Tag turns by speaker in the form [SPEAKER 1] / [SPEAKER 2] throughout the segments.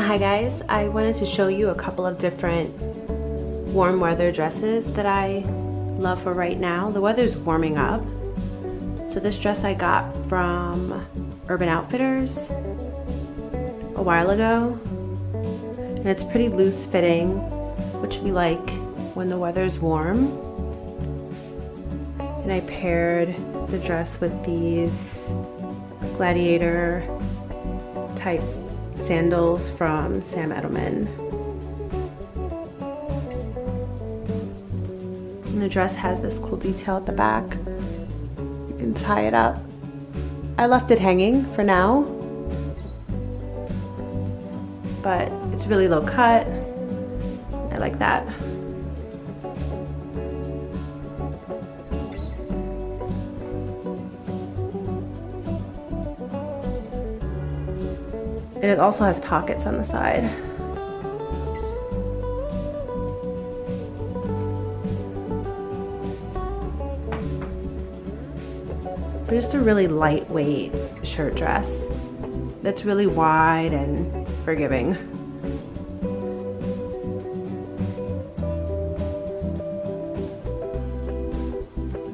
[SPEAKER 1] Hi guys, I wanted to show you a couple of different warm weather dresses that I love for right now. The weather's warming up. So this dress I got from Urban Outfitters a while ago. And it's pretty loose fitting, which we like when the weather's warm. And I paired the dress with these gladiator type sandals from Sam Edelman. And the dress has this cool detail at the back. You can tie it up. I left it hanging for now, but it's really low cut. I like that. And it also has pockets on the side. But just a really lightweight shirt dress that's really wide and forgiving.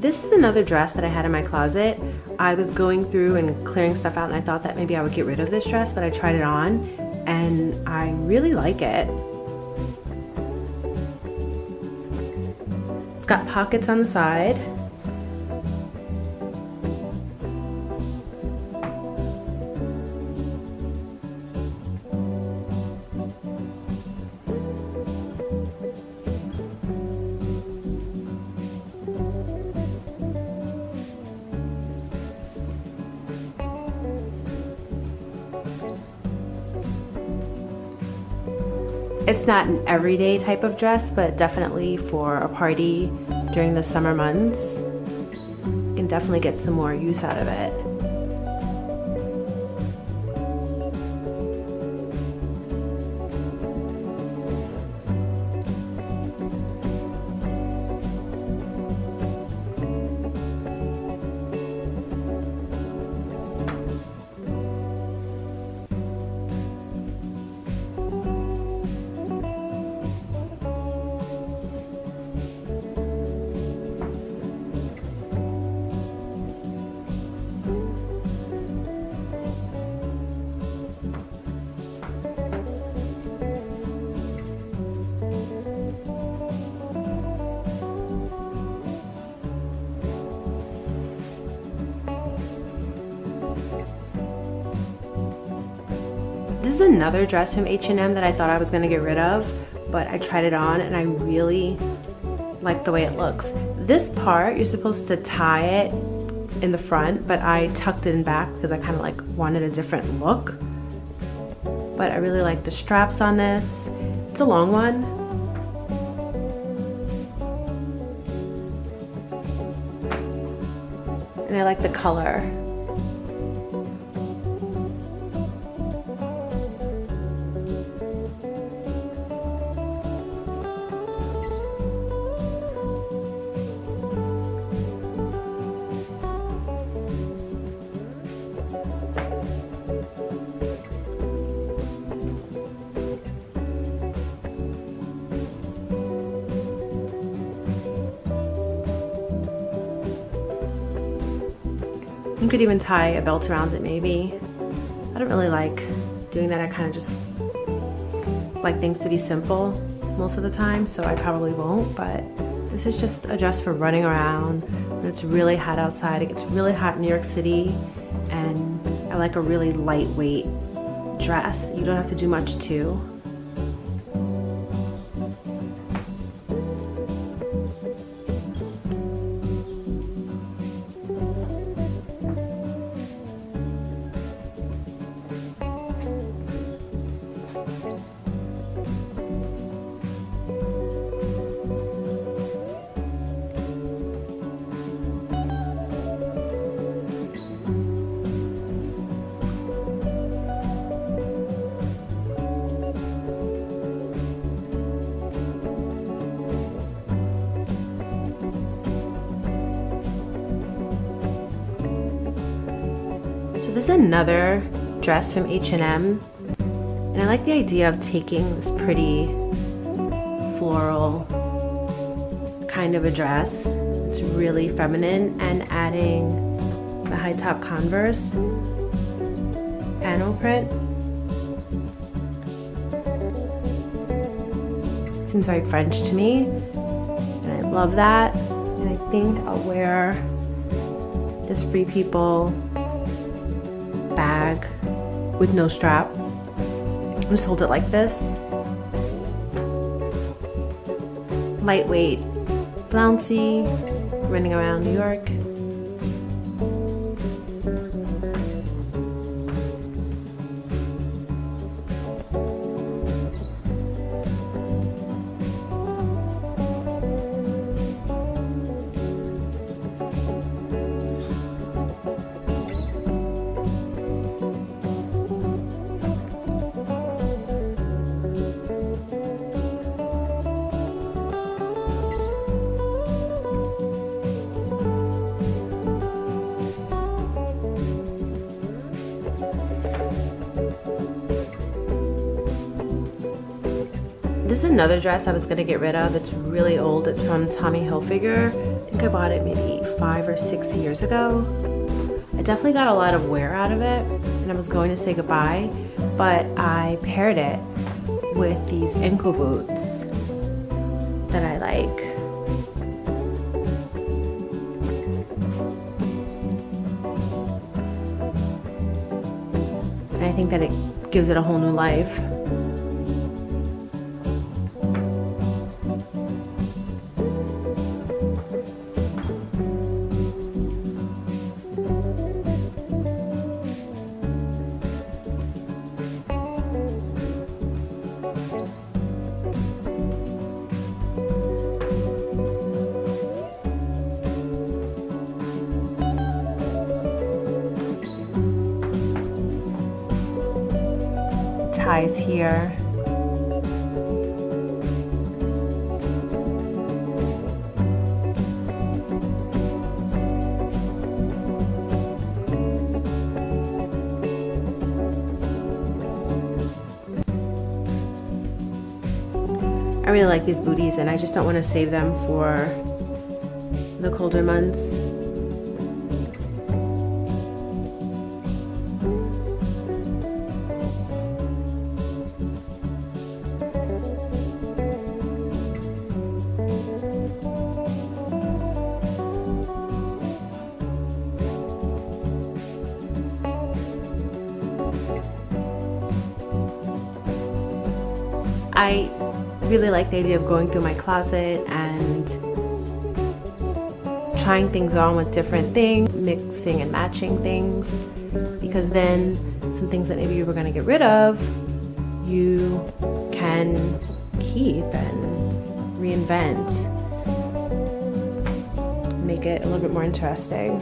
[SPEAKER 1] This is another dress that I had in my closet. I was going through and clearing stuff out and I thought that maybe I would get rid of this dress, but I tried it on and I really like it. It's got pockets on the side. It's not an everyday type of dress, but definitely for a party during the summer months. You can definitely get some more use out of it. This is another dress from H&M that I thought I was going to get rid of, but I tried it on and I really like the way it looks. This part, you're supposed to tie it in the front, but I tucked it in back because I kind of like wanted a different look. But I really like the straps on this. It's a long one. And I like the color. You could even tie a belt around it maybe. I don't really like doing that. I kind of just like things to be simple most of the time, so I probably won't, but this is just a dress for running around when it's really hot outside. It gets really hot in New York City, and I like a really lightweight dress. You don't have to do much to. So this is another dress from H&M, and And I like the idea of taking this pretty floral kind of a dress. It's really feminine, and adding the high top Converse panel print. Seems very French to me, and I love that. And I think I'll wear this Free People bag with no strap. Just hold it like this. Lightweight, flouncy, running around New York. This is another dress I was gonna get rid of. It's really old. It's from Tommy Hilfiger. I think I bought it maybe 5 or 6 years ago. I definitely got a lot of wear out of it, and I was going to say goodbye, but I paired it with these ankle boots that I like. And I think that it gives it a whole new life. Ties here. I really like these booties, and I just don't want to save them for the colder months. I really like the idea of going through my closet and trying things on with different things, mixing and matching things, because then some things that maybe you were going to get rid of, you can keep and reinvent, make it a little bit more interesting.